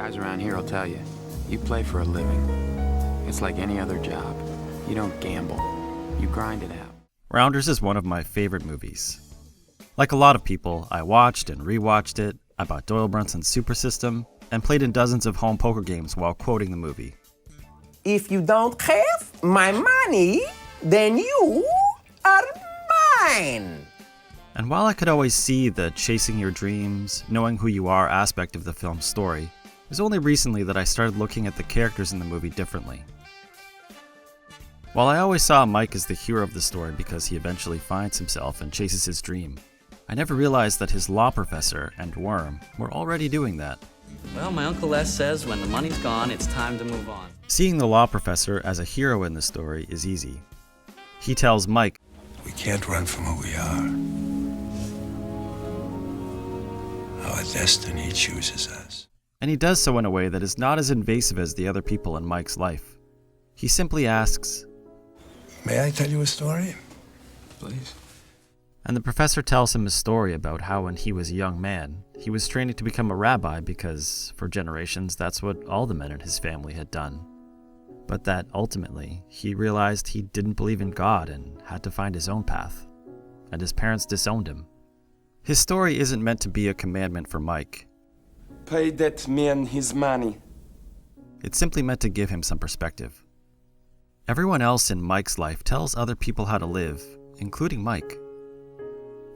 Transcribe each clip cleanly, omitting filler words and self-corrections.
Guys around here will tell you, you play for a living. It's like any other job. You don't gamble. You grind it out. Rounders is one of my favorite movies. Like a lot of people, I watched and rewatched it, I bought Doyle Brunson's Super System, and played in dozens of home poker games while quoting the movie. If you don't have my money, then you are mine. And while I could always see the chasing your dreams, knowing who you are aspect of the film's story, it was only recently that I started looking at the characters in the movie differently. While I always saw Mike as the hero of the story because he eventually finds himself and chases his dream, I never realized that his law professor and Worm were already doing that. Well, my Uncle Les says when the money's gone, it's time to move on. Seeing the law professor as a hero in the story is easy. He tells Mike, "We can't run from who we are. Our destiny chooses us." And he does so in a way that is not as invasive as the other people in Mike's life. He simply asks, "May I tell you a story?" "Please." And the professor tells him a story about how when he was a young man, he was training to become a rabbi because, for generations, that's what all the men in his family had done. But that ultimately, he realized he didn't believe in God and had to find his own path. And his parents disowned him. His story isn't meant to be a commandment for Mike. Pay that man his money. It's simply meant to give him some perspective. Everyone else in Mike's life tells other people how to live, including Mike.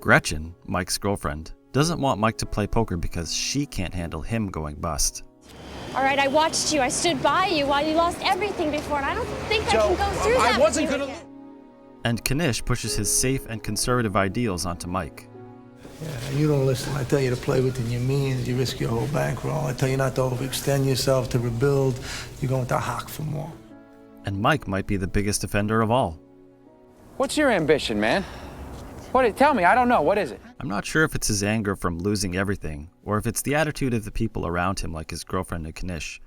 Gretchen, Mike's girlfriend, doesn't want Mike to play poker because she can't handle him going bust. All right, I watched you. I stood by you while you lost everything before, and I don't think I can go through that. I wasn't with you gonna. again. And Kanish pushes his safe and conservative ideals onto Mike. Yeah, you don't listen. I tell you to play within your means. You risk your whole bankroll. I tell you not to overextend yourself, to rebuild. You're going to hack for more. And Mike might be the biggest offender of all. What's your ambition, man? Tell me, I don't know. What is it? I'm not sure if it's his anger from losing everything, or if it's the attitude of the people around him like his girlfriend and Kanish.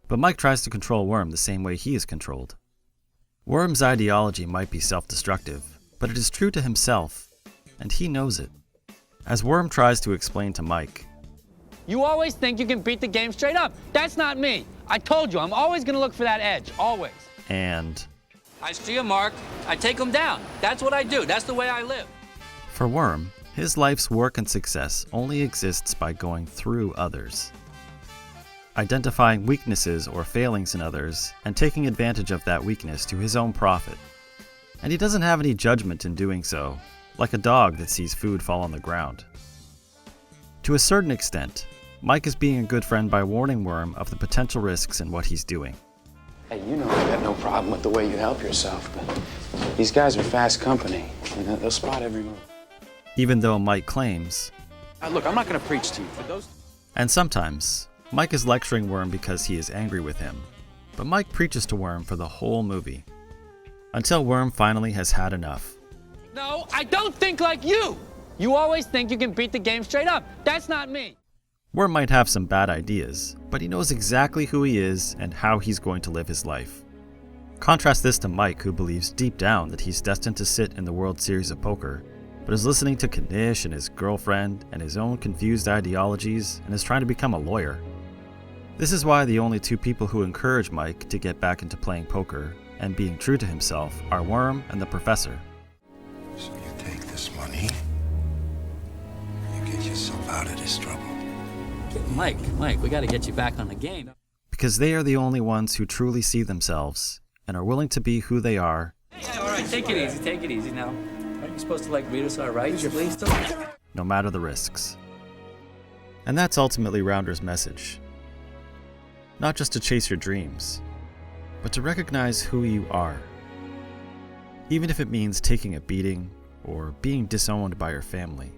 But Mike tries to control Worm the same way he is controlled. Worm's ideology might be self-destructive, but it is true to himself, and he knows it. As Worm tries to explain to Mike, You always think you can beat the game straight up. That's not me. I told you, I'm always going to look for that edge, always. and I see a mark, I take them down. That's what I do. That's the way I live. for Worm, his life's work and success only exists by going through others. Identifying weaknesses or failings in others and taking advantage of that weakness to his own profit. And he doesn't have any judgment in doing so, like a dog that sees food fall on the ground. To a certain extent, Mike is being a good friend by warning Worm of the potential risks in what he's doing. Hey, you know I got no problem with the way you help yourself, but these guys are fast company, and they'll spot every move. Even though Mike claims, Look, I'm not gonna preach to you. For those. and sometimes, Mike is lecturing Worm because he is angry with him, but Mike preaches to Worm for the whole movie. Until Worm finally has had enough. No, I don't think like you. You always think you can beat the game straight up. That's not me. Worm might have some bad ideas, but he knows exactly who he is and how he's going to live his life. Contrast this to Mike, who believes deep down that he's destined to sit in the World Series of Poker, but is listening to Kanish and his girlfriend and his own confused ideologies and is trying to become a lawyer. This is why the only two people who encourage Mike to get back into playing poker and being true to himself are Worm and the Professor. So you take this money, you get yourself out of this trouble. Mike, we got to get you back on the game. Because they are the only ones who truly see themselves and are willing to be who they are, Hey, all right, take it easy now. Aren't you supposed to read us our rights, please? no matter the risks. And that's ultimately Rounder's message. Not just to chase your dreams, but to recognize who you are. Even if it means taking a beating or being disowned by your family.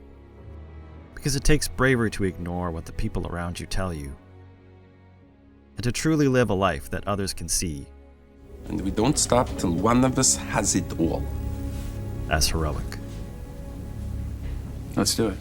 Because it takes bravery to ignore what the people around you tell you. And to truly live a life that others can see And we don't stop till one of us has it all. as heroic. Let's do it.